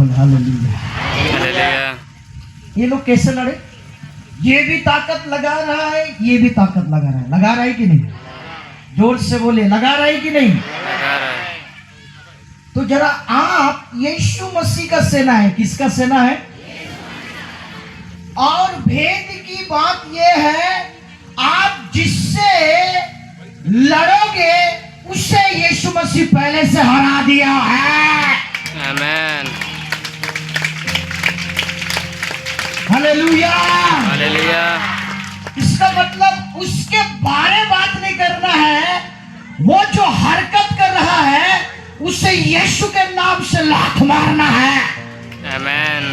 बोल hallelujah. Hallelujah. ये लोग कैसे लड़े? ये भी ताकत लगा रहा है, ये भी ताकत लगा रहा है। लगा रहा है कि नहीं? जोर से बोले, लगा रहा है कि नहीं? लगा रहा है। तो जरा आप यीशु मसीह का सेना है। किसका सेना है? और भेद की बात यह है, आप जिससे लड़ोगे उससे यीशु मसीह पहले से हरा दिया है। आमेन। हालेलुया। हालेलुया। इसका मतलब उसके बारे बात नहीं करना है, वो जो हरकत कर रहा है उसे यीशु के नाम से लात मारना है। आमेन।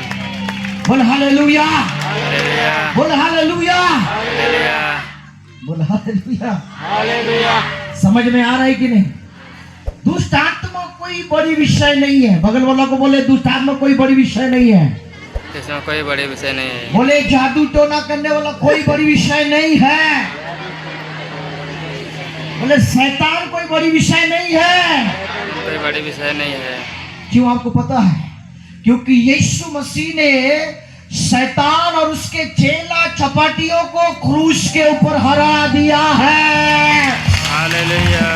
बोल हालेलुया। हालेलुया। बोल हालेलुया। हालेलुया। बोल हालेलुया। हालेलुया। समझ में आ रहा है कि नहीं? दुष्ट आत्मा कोई बड़ी विषय नहीं है। बगल वाला को बोले दुष्ट आत्मा कोई बड़ी विषय नहीं है। इसमें कोई बड़े विषय नहीं है। बोले जादू टोना करने वाला कोई बड़ी विषय नहीं है। बोले शैतान कोई बड़ी विषय नहीं है। कोई बड़े विषय नहीं है। क्यों? आपको पता है? क्योंकि यीशु मसीह ने शैतान और उसके चेला चपाटियों को क्रूस के ऊपर हरा दिया है। हालेलुया।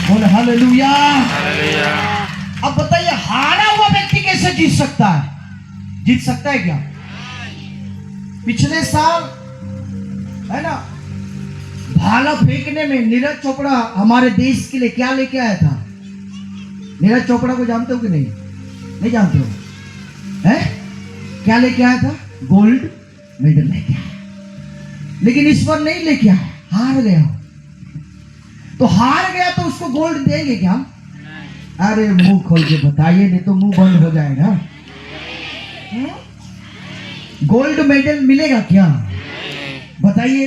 बोल हालेलुया। हालेलुया। अब बताइए, हारा हुआ व्यक्ति कैसे जीत सकता है? जीत सकता है क्या? पिछले साल है ना, भाला फेंकने में नीरज चोपड़ा हमारे देश के लिए क्या लेके आया था? नीरज चोपड़ा को जानते हो कि नहीं? नहीं जानते हो? हैं? क्या लेके आया था? गोल्ड मेडल लेके आया। लेकिन इस बार नहीं लेके आया, हार गया। तो हार गया तो उसको गोल्ड देंगे क्या? अरे मुंह खोल के बताइए, नहीं तो मुंह बंद हो जाएगा। गोल्ड मेडल मिलेगा क्या? बताइए।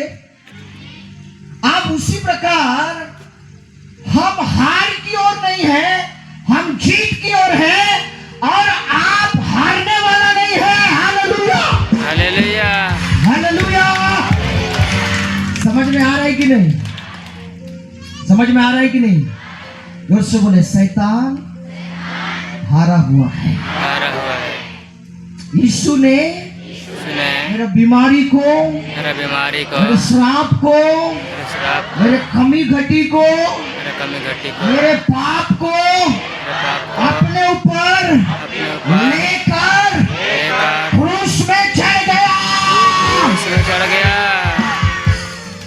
आप उसी प्रकार हम हार की ओर नहीं है, हम जीत की ओर है, और आप हारने वाला नहीं है। हालेलुया। हालेलुया। हालेलुया। समझ में आ रहा है कि नहीं? समझ में आ रहा है कि नहीं? जोर से बोले, शैतान हारा हुआ है। हारा हुआ है। यीशु ने मेरा बीमारी को, मेरा बीमारी को, मेरे श्राप को, मेरे श्राप, मेरे कमी घटी को, मेरे कमी घटी को, मेरे पाप को मेरे पाप को अपने ऊपर अपने ऊपर लेकर लेकर क्रूस में चढ़ गया। उसमें चढ़ गया।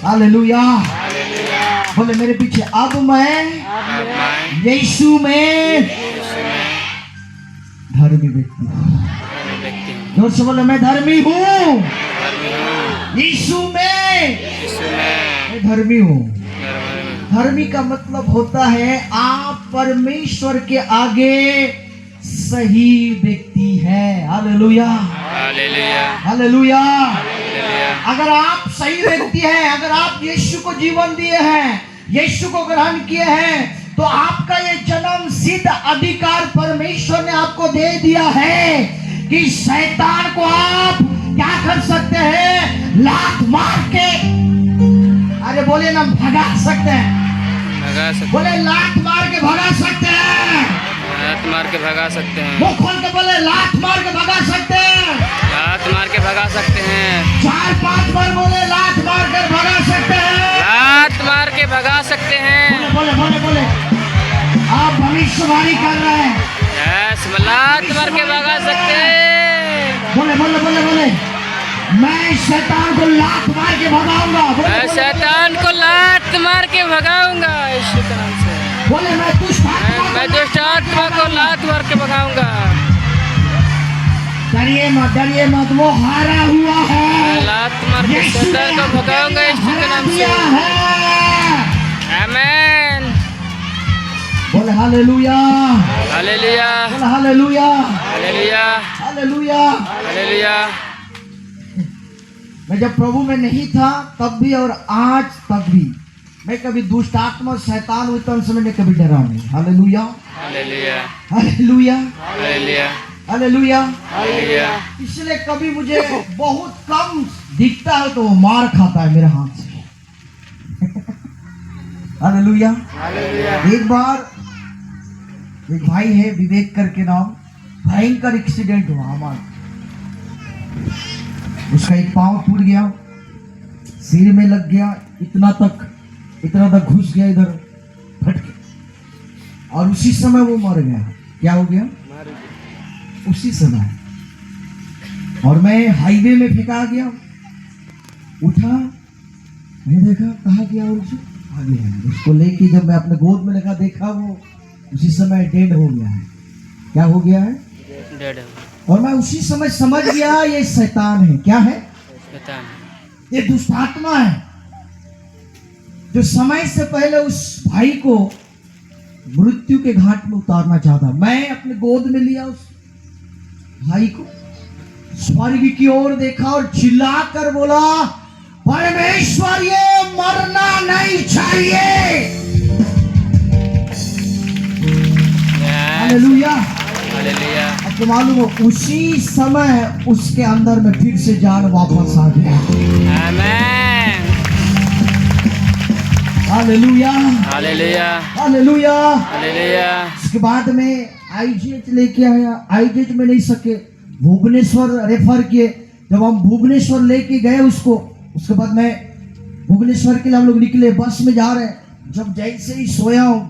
हालेलुया। हालेलुया। बोले मेरे पीछे, अब मैं अब मैं यीशु में यीशु में धर्मी व्यक्ति हूँ। धर्मी व्यक्ति हूँ। जोर से बोले, मैं धर्मी हूँ। धर्मी हूँ। यीशु में यीशु में मैं धर्मी हूँ। धर्मी हूँ। धर्मी का मतलब होता है आप परमेश्वर के आगे सही व्यक्ति है। हालेलुया। हालेलुया। हालेलुया। हालेलुया। अगर आप सही व्यक्ति हैं, अगर आप यीशु को जीवन दिए हैं, यीशु को ग्रहण किए हैं, तो आपका ये जन्म सिद्ध अधिकार परमेश्वर ने आपको दे दिया है कि शैतान को आप क्या कर सकते हैं? लात मार के, अरे बोले ना, भगा सकते हैं। भगा सकते बोले लात मार के भगा सकते हैं। लात मार के भगा सकते हैं। मुंह खोल के बोले, लात मार के भगा सकते हैं। लात मार के भगा सकते हैं। 4-5 बार बोले, लात मार कर भगा सकते हैं। लात मार के भगा सकते हैं। बोले बोले बोले बोले, आप भविष्यवाणी कर रहे हैं। यस, लात मार के भगा सकते हैं। बोले बोले बोले बोले, मैं शैतान को लात मार के भगाऊंगा। बोले मैं बोले, शैतान को लात मार के भगाऊंगा यीशु के नाम से। बोले मैं दुष्ट आत्मा मैं दुष्ट आत्मा को लात मार के भगाऊंगा। डरिए मत, वो हारा हुआ मैं है। लात मार के यीशु शैतान को ने भगाऊंगा यीशु के हरा नाम से। दिया है। आमेन। बोले हालेलुया। हालेलुया। बोले हालेलुया। हालेलुया। हालेलुया। हालेलुया। मैं जब प्रभु में नहीं था तब भी और आज तक भी मैं कभी दुष्ट आत्मा शैतान हुई तो समय में कभी डरा नहीं। Hallelujah. Hallelujah. Hallelujah. Hallelujah. Hallelujah. Hallelujah. इसलिए कभी मुझे बहुत कम दिखता है तो वो मार खाता है मेरे हाथ से। हालेलुया। हालेलुया। एक बार एक भाई है विवेक करके नाम, भयंकर एक्सीडेंट हुआ हमारा। उसका एक पांव टूट गया, सिर में लग गया, इतना तक घुस गया, इधर फट गया और उसी समय वो मर गया। क्या हो गया? उसी समय। और मैं हाईवे में फेंका गया, उठा, मैंने देखा कहाँ गया वो, आ गया। उसको लेके जब मैं अपने गोद में लगा, देखा वो उसी समय डेड हो गया है। क्या हो गया है? डेड। और मैं उसी समय समझ गया ये शैतान है। क्या है? शैतान। ये दुष्ट आत्मा है जो समय से पहले उस भाई को मृत्यु के घाट में उतारना चाहता। मैं अपने गोद में लिया उस भाई को, स्वर्ग की ओर देखा और चिल्लाकर बोला, परमेश्वर ये मरना नहीं चाहिए। हालेलुया। हालेलुया। अब तो मालूम हो, उसी समय उसके अंदर में फिर से जान वापस आ गया। आमीन। हालेलुया। हालेलुया। हालेलुया। हालेलुया। उसके बाद में आईजीएच लेके आया, आईजीएच में नहीं सके, भुवनेश्वर रेफर किए। जब हम भुवनेश्वर लेके गए उसको, उसके बाद में भुवनेश्वर के लिए हम लोग निकले, बस में जा रहे हैं। जब जैसे ही सोया हूं,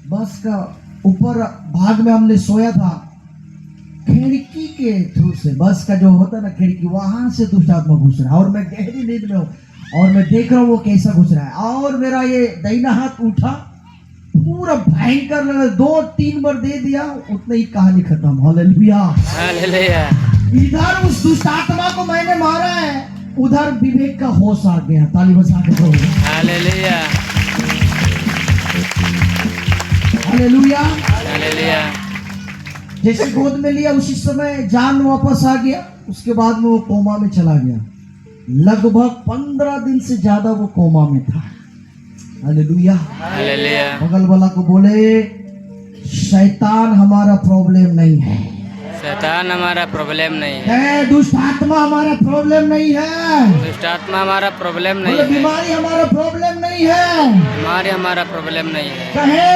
बस का ऊपर भाग में हमने सोया था, खिड़की के थ्रू से, बस का जो होता ना खिड़की, वहां से दुष्ट आत्मा घुस रहा है। और मैं गहरी नींद में हूँ और मैं देख रहा हूँ वो कैसा घुस रहा है। और मेरा ये दाहिना हाथ उठा, पूरा भयंकर लगा, 2-3 बार दे दिया, उतने ही कहानी खत्म। हालेलुया। हालेलुया। इधर उस दुष्ट आत्मा को मैंने मारा है, उधर विवेक का होश आ गया। ताली बजा के दो। हालेलुया। हालेलुया। हालेलुया। जैसे गोद में लिया उसी समय जान वापस आ गया। उसके बाद में वो कोमा में चला गया। लगभग 15 दिन से ज्यादा वो कोमा में था। हालेलुया। हालेलुया। बगल वाला को बोले, शैतान हमारा प्रॉब्लम नहीं है, शैतान हमारा प्रॉब्लम नहीं है। दुष्ट आत्मा हमारा प्रॉब्लम नहीं है, दुष्ट आत्मा हमारा प्रॉब्लम नहीं बोले है। बीमारी हमारा प्रॉब्लम नहीं है, हमारा प्रॉब्लम नहीं है। कहे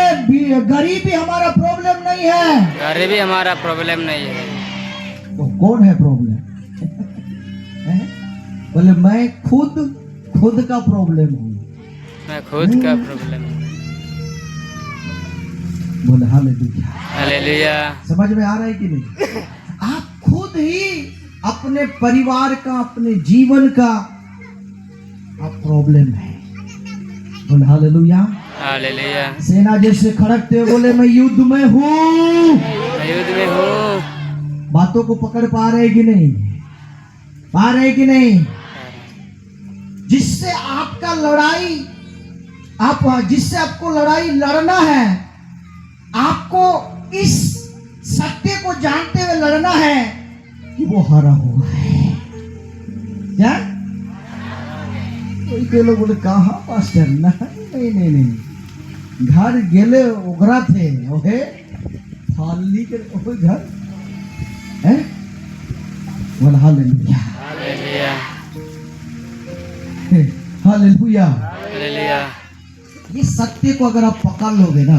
गरीबी हमारा प्रॉब्लम नहीं है। गरीबी हमारा प्रॉब्लम नहीं है। तो कौन है प्रॉब्लम? बोले मैं खुद का प्रॉब्लम हूँ। मैं खुद का प्रॉब्लम हूँ। बोले हालेलुया। हालेलुया। समझ में आ रहा है कि नहीं? आप खुद ही अपने परिवार का, अपने जीवन का आप प्रॉब्लम है। बोले हालेलुया। हालेलुया। सेना जैसे खड़कते हुए बोले, मैं युद्ध में हूँ। मैं युद्ध में हूँ। बातों को पकड़ पा रहे कि नहीं? पा रहे कि नहीं? जिससे आपका लड़ाई, जिससे आपको लड़ाई लड़ना है, आपको इस सत्य को जानते हुए लड़ना है कि वो हारा हुआ है। क्या? कोई लोग बोले कहाँ पास्टर? नहीं, घर गेले ओगरा थे, ओहे थाली के ओहे घर है। बोले हालेलुया। हालेलुया। हालेलुया। हालेलुया। ये सत्य को अगर आप पकड़ लोगे ना,